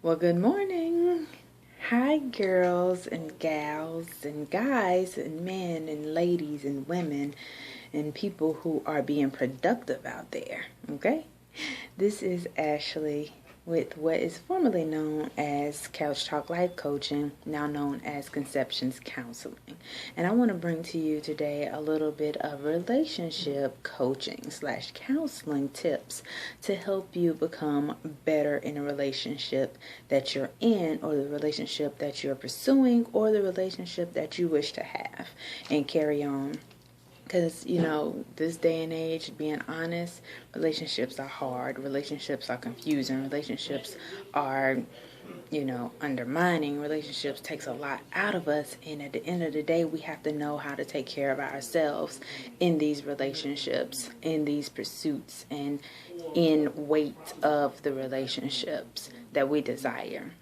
Well, good morning. Hi, girls and gals and guys and men and ladies and women and people who are being productive out there. Okay? This is Ashley with what is formerly known as Couch Talk Life Coaching, now known as Conceptions Counseling. And I want to bring to you today a little bit of relationship coaching / counseling tips to help you become better in a relationship that you're in, or the relationship that you're pursuing, or the relationship that you wish to have and carry on. Because, this day and age, being honest, relationships are hard. Relationships are confusing. Relationships are, undermining. Relationships takes a lot out of us. And at the end of the day, we have to know how to take care of ourselves in these relationships, in these pursuits, and in weight of the relationships that we desire.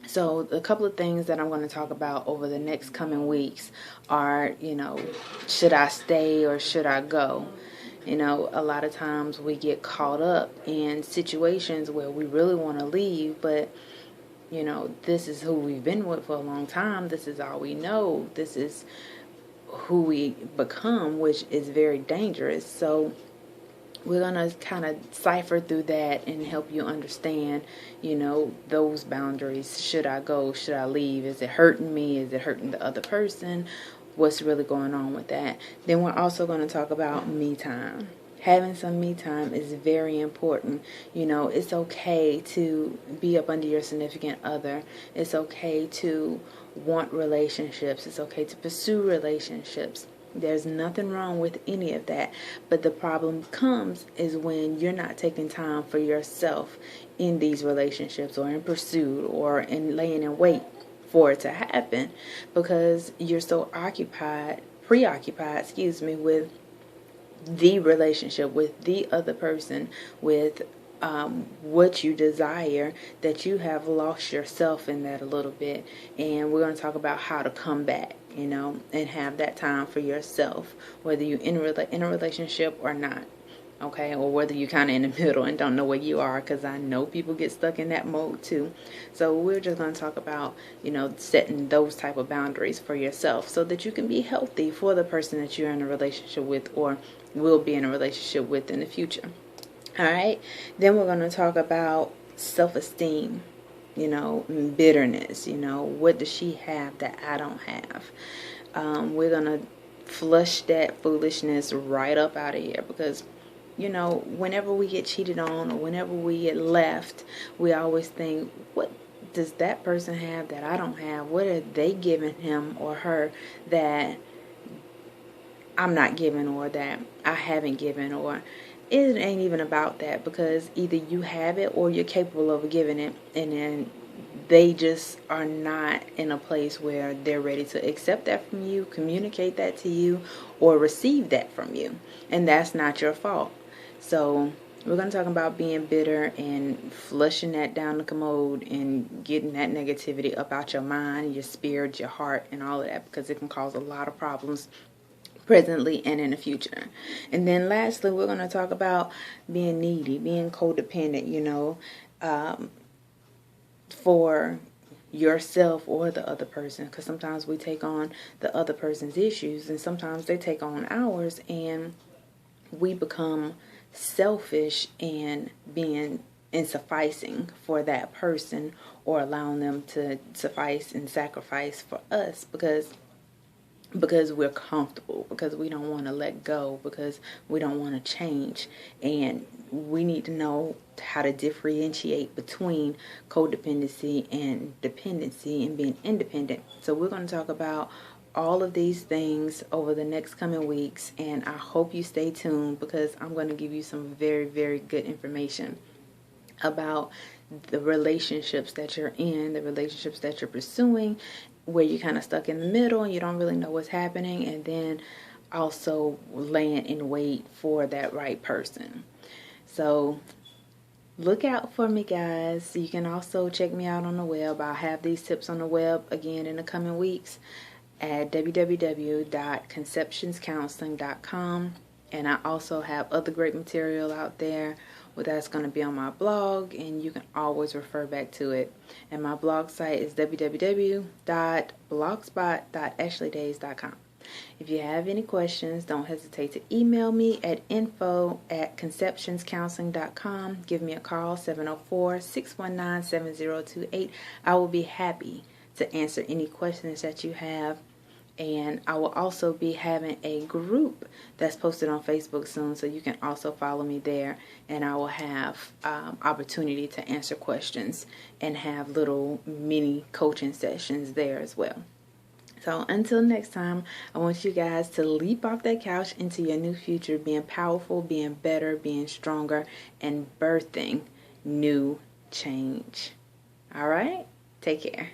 So a couple of things that I'm going to talk about over the next coming weeks are, should I stay or should I go? A lot of times we get caught up in situations where we really want to leave, but, this is who we've been with for a long time. This is all we know. This is who we become, which is very dangerous. So we're going to kind of cipher through that and help you understand, those boundaries. Should I go? Should I leave? Is it hurting me? Is it hurting the other person? What's really going on with that? Then we're also going to talk about me time. Having some me time is very important. It's okay to be up under your significant other. It's okay to want relationships. It's okay to pursue relationships. There's nothing wrong with any of that. But the problem comes is when you're not taking time for yourself in these relationships, or in pursuit, or in laying in wait for it to happen, because you're so preoccupied, with the relationship, with the other person, with what you desire, that you have lost yourself in that a little bit. And we're going to talk about how to come back, and have that time for yourself, whether you're in a relationship or not. Okay, or whether you're kind of in the middle and don't know where you are, because I know people get stuck in that mode too. So we're just going to talk about, setting those type of boundaries for yourself so that you can be healthy for the person that you're in a relationship with, or will be in a relationship with in the future. All right, then we're going to talk about self-esteem, bitterness. What does she have that I don't have? We're going to flush that foolishness right up out of here, because whenever we get cheated on or whenever we get left, we always think, what does that person have that I don't have? What are they giving him or her that I'm not giving, or that I haven't given? Or it ain't even about that, because either you have it or you're capable of giving it, and then they just are not in a place where they're ready to accept that from you, communicate that to you, or receive that from you. And that's not your fault. So we're going to talk about being bitter and flushing that down the commode and getting that negativity up out your mind, your spirit, your heart, and all of that, because it can cause a lot of problems presently and in the future. And then lastly, we're going to talk about being needy, being codependent, for yourself or the other person, because sometimes we take on the other person's issues, and sometimes they take on ours, and we become selfish and being and sufficing for that person, or allowing them to suffice and sacrifice for us, because we're comfortable, because we don't want to let go, because we don't want to change. And we need to know how to differentiate between codependency and dependency and being independent. So we're going to talk about all of these things over the next coming weeks, and I hope you stay tuned, because I'm going to give you some very, very good information about the relationships that you're in, the relationships that you're pursuing, where you're kind of stuck in the middle and you don't really know what's happening, and then also laying in wait for that right person. So look out for me, guys. You can also check me out on the web. I'll have these tips on the web again in the coming weeks at www.conceptionscounseling.com. And I also have other great material out there Well, that's going to be on my blog, and you can always refer back to it. And my blog site is www.blogspot.ashleydays.com. If you have any questions, don't hesitate to email me at info@conceptionscounseling.com. Give me a call, 704-619-7028. I will be happy to answer any questions that you have. And I will also be having a group that's posted on Facebook soon, so you can also follow me there. And I will have opportunity to answer questions and have little mini coaching sessions there as well. So until next time, I want you guys to leap off that couch into your new future, being powerful, being better, being stronger, and birthing new change. All right? Take care.